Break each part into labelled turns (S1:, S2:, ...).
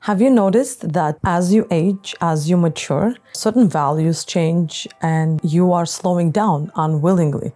S1: Have you noticed that as you age, as you mature, certain values change and you are slowing down unwillingly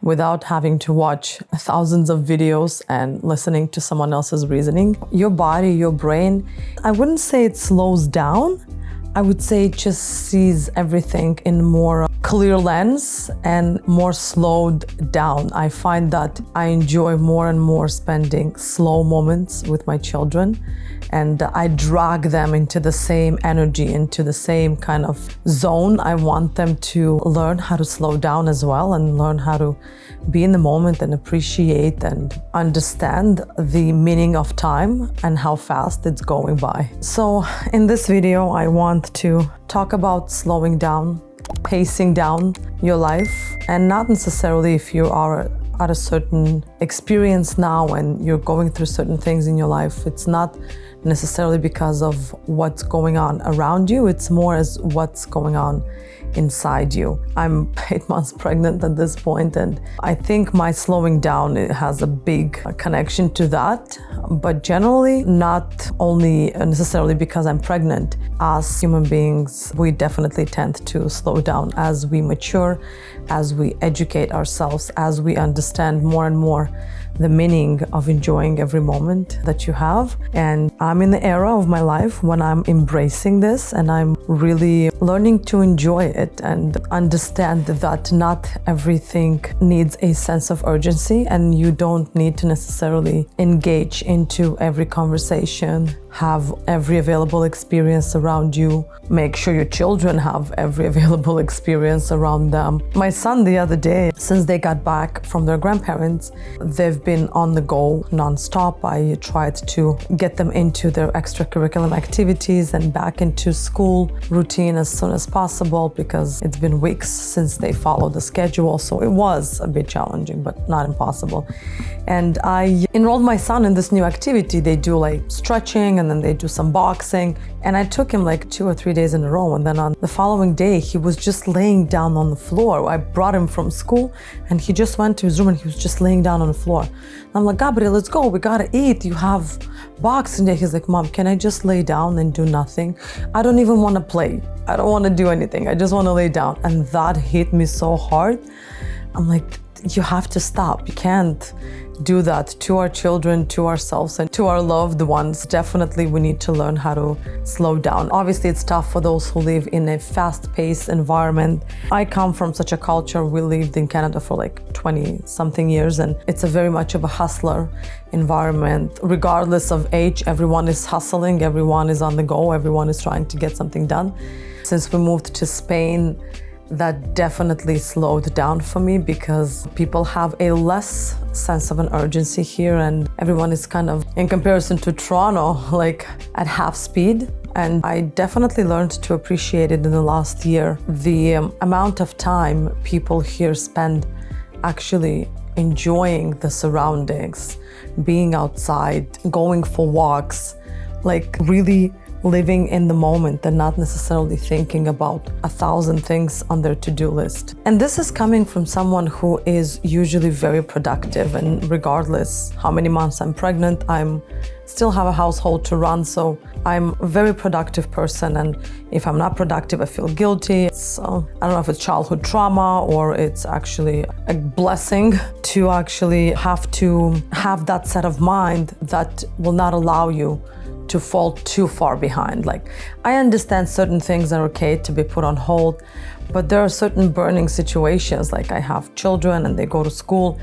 S1: without having to watch thousands of videos and listening to someone else's reasoning? Your body, your brain, I wouldn't say it slows down. I would say it just sees everything in more clear lens and more slowed down. I find that I enjoy more and more spending slow moments with my children, and I drag them into the same energy, into the same kind of zone. I want them to learn how to slow down as well and learn how to be in the moment and appreciate and understand the meaning of time and how fast it's going by. So in this video, I want to talk about slowing down, pacing down your life, and not necessarily if you are at a certain experience now and you're going through certain things in your life. It's not necessarily because of what's going on around you, it's more as what's going on inside you. I'm 8 months pregnant at this point, and I think my slowing down, it has a big connection to that, but generally not only necessarily because I'm pregnant. As human beings, we definitely tend to slow down as we mature, as we educate ourselves, as we understand more and more the meaning of enjoying every moment that you have. And I'm in the era of my life when I'm embracing this and I'm really learning to enjoy it and understand that not everything needs a sense of urgency, and you don't need to necessarily engage into every conversation, have every available experience around you, make sure your children have every available experience around them. My son the other day, since they got back from their grandparents, they've been on the go nonstop. I tried to get them into their extracurricular activities and back into school routine as soon as possible, because it's been weeks since they followed the schedule. So it was a bit challenging, but not impossible. And I enrolled my son in this new activity. They do like stretching and then they do some boxing. And I took him like 2 or 3 days in a row. And then on the following day, he was just laying down on the floor. I brought him from school and he just went to his room and he was just laying down on the floor. And I'm like, Gabriel, let's go. We gotta eat. You have boxing day. He's like, Mom, can I just lay down and do nothing? I don't even want to play. I don't want to do anything. I just want to lay down. And that hit me so hard. I'm like, you have to stop. You can't do that to our children, to ourselves, and to our loved ones. Definitely we need to learn how to slow down. Obviously it's tough for those who live in a fast-paced environment. I come from such a culture. We lived in Canada for like 20 something years, and it's a very much of a hustler environment. Regardless of age, everyone is hustling, everyone is on the go, everyone is trying to get something done. Since we moved to Spain, that definitely slowed down for me, because people have a less sense of an urgency here, and everyone is kind of, in comparison to Toronto, like at half speed. And I definitely learned to appreciate it in the last year, the amount of time people here spend actually enjoying the surroundings, being outside, going for walks, like really living in the moment and not necessarily thinking about 1,000 things on their to-do list. And this is coming from someone who is usually very productive, and regardless how many months I'm pregnant, I'm still have a household to run, so I'm a very productive person, and if I'm not productive, I feel guilty. It's, I don't know if it's childhood trauma or it's actually a blessing to actually have that set of mind that will not allow you to fall too far behind. Like, I understand certain things are okay to be put on hold, but there are certain burning situations, like I have children and they go to school.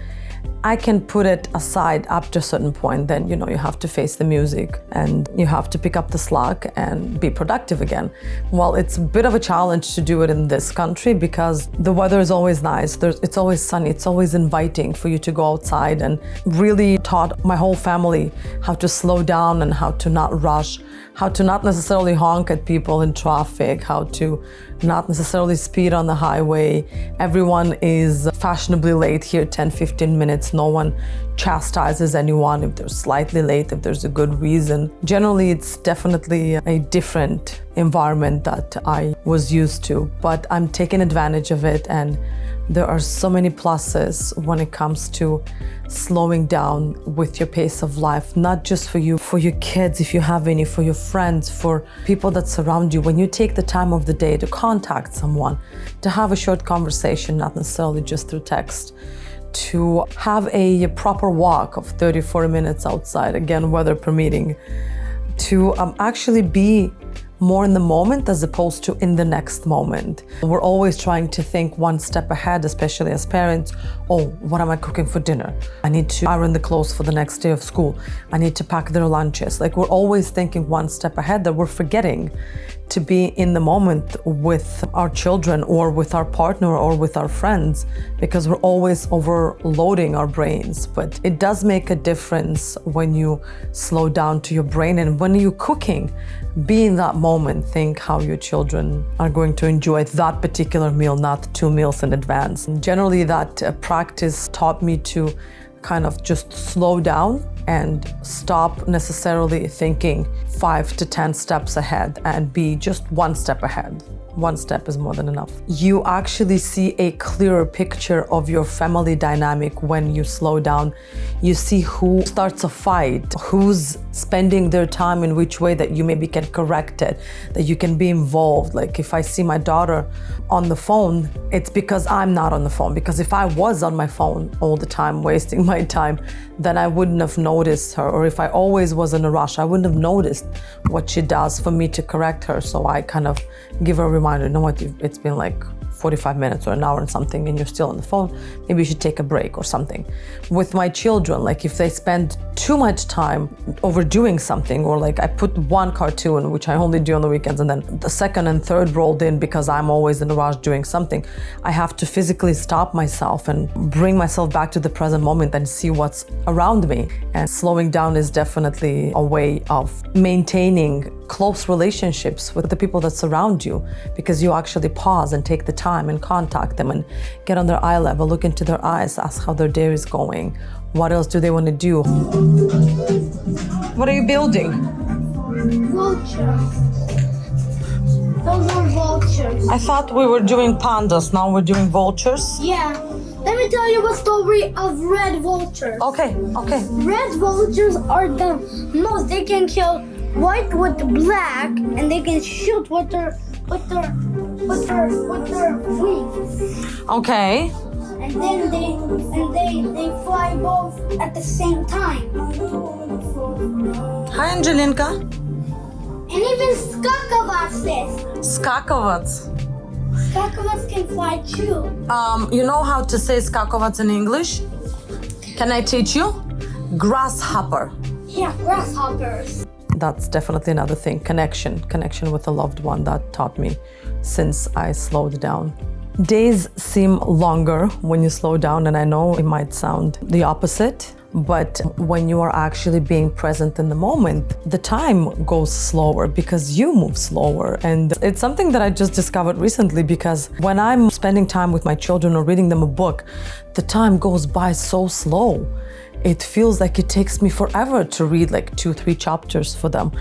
S1: I can put it aside up to a certain point. Then, you have to face the music and you have to pick up the slack and be productive again. Well, it's a bit of a challenge to do it in this country because the weather is always nice. It's always sunny. It's always inviting for you to go outside, and really taught my whole family how to slow down and how to not rush, how to not necessarily honk at people in traffic, how to not necessarily speed on the highway. Everyone is fashionably late here, 10-15 minutes. No one chastises anyone if they're slightly late, if there's a good reason. Generally, it's definitely a different environment that I was used to, but I'm taking advantage of it, and There are so many pluses when it comes to slowing down with your pace of life, not just for you, for your kids, if you have any, for your friends, for people that surround you. When you take the time of the day to contact someone, to have a short conversation, not necessarily just through text, to have a proper walk of 30, 40 minutes outside, again, weather permitting, to actually be more in the moment as opposed to in the next moment. We're always trying to think one step ahead, especially as parents. Oh, what am I cooking for dinner? I need to iron the clothes for the next day of school. I need to pack their lunches. Like, we're always thinking one step ahead that we're forgetting to be in the moment with our children or with our partner or with our friends, because we're always overloading our brains. But it does make a difference when you slow down to your brain, and when you're cooking, be in that moment. Think how your children are going to enjoy that particular meal, not 2 meals in advance. And generally, that practice taught me to kind of just slow down and stop necessarily thinking 5 to 10 steps ahead and be just one step ahead. One step is more than enough. You actually see a clearer picture of your family dynamic when you slow down. You see who starts a fight, who's spending their time in which way that you maybe can correct it, that you can be involved. Like, if I see my daughter on the phone, it's because I'm not on the phone. Because if I was on my phone all the time, wasting my time, then I wouldn't have noticed her. Or if I always was in a rush, I wouldn't have noticed what she does for me to correct her. So I kind of give her a reminder, you know what, it's been like 45 minutes or an hour and something and you're still on the phone, maybe you should take a break or something. With my children, like, if they spend too much time overdoing something, or like I put one cartoon, which I only do on the weekends, and then the second and third rolled in because I'm always in a rush doing something, I have to physically stop myself and bring myself back to the present moment and see what's around me. And slowing down is definitely a way of maintaining close relationships with the people that surround you, because you actually pause and take the time and contact them and get on their eye level, look into their eyes, ask how their day is going. What else do they want to do? What are you building?
S2: Vultures. Those are vultures.
S1: I thought we were doing pandas, now we're doing vultures.
S2: Yeah. Let me tell you a story of red vultures.
S1: Okay.
S2: Red vultures are the most. They can kill white with black, and they can shoot with their wings.
S1: Okay.
S2: And then they fly both at the same time.
S1: Hi, Angelinka.
S2: And even skakavats. Skakavats can fly too.
S1: You know how to say skakovats in English? Can I teach you? Grasshopper.
S2: Yeah, grasshoppers.
S1: That's definitely another thing. Connection with a loved one. That taught me since I slowed down. Days seem longer when you slow down, and I know it might sound the opposite, but when you are actually being present in the moment, the time goes slower because you move slower. And it's something that I just discovered recently, because when I'm spending time with my children or reading them a book, the time goes by so slow. It feels like it takes me forever to read like 2-3 chapters for them,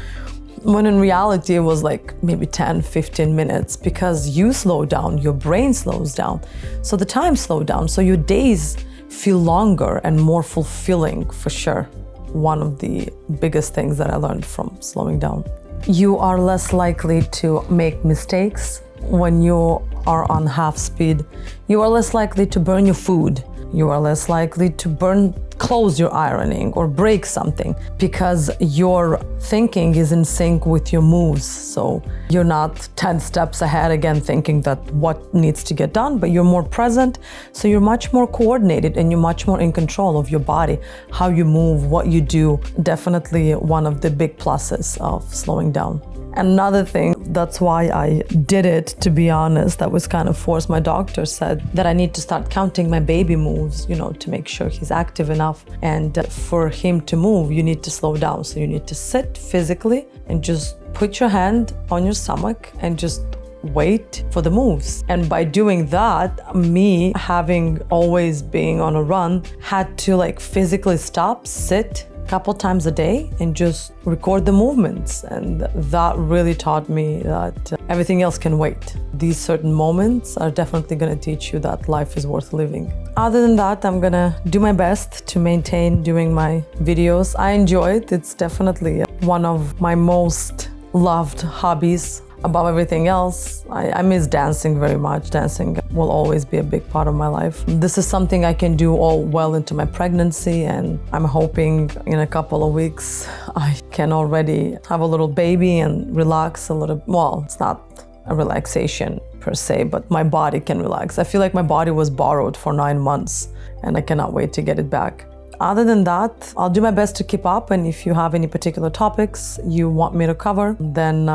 S1: when in reality it was like maybe 10-15 minutes, because you slow down, your brain slows down, so the time slowed down, so your days feel longer and more fulfilling for sure. One of the biggest things that I learned from slowing down. You are less likely to make mistakes when you are on half speed. You are less likely to burn your food. You are less likely to burn clothes you're ironing or break something, because your thinking is in sync with your moves. So you're not 10 steps ahead again thinking that what needs to get done, but you're more present. So you're much more coordinated and you're much more in control of your body, how you move, what you do. Definitely one of the big pluses of slowing down. Another thing, that's why I did it, to be honest, that was kind of forced. My doctor said that I need to start counting my baby moves, to make sure he's active enough. And for him to move, you need to slow down. So you need to sit physically and just put your hand on your stomach and just wait for the moves. And by doing that, me having always being on a run, had to physically stop, sit, couple times a day and just record the movements. And that really taught me that everything else can wait. These certain moments are definitely going to teach you that life is worth living. Other than that, I'm going to do my best to maintain doing my videos. I enjoy it. It's definitely one of my most loved hobbies. Above everything else, I miss dancing very much. Dancing will always be a big part of my life. This is something I can do all well into my pregnancy, and I'm hoping in a couple of weeks I can already have a little baby and relax a little. Well, it's not a relaxation per se, but my body can relax. I feel like my body was borrowed for 9 months and I cannot wait to get it back. Other than that, I'll do my best to keep up, and if you have any particular topics you want me to cover, then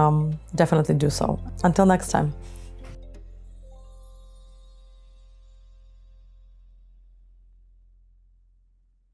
S1: definitely do so. Until next time.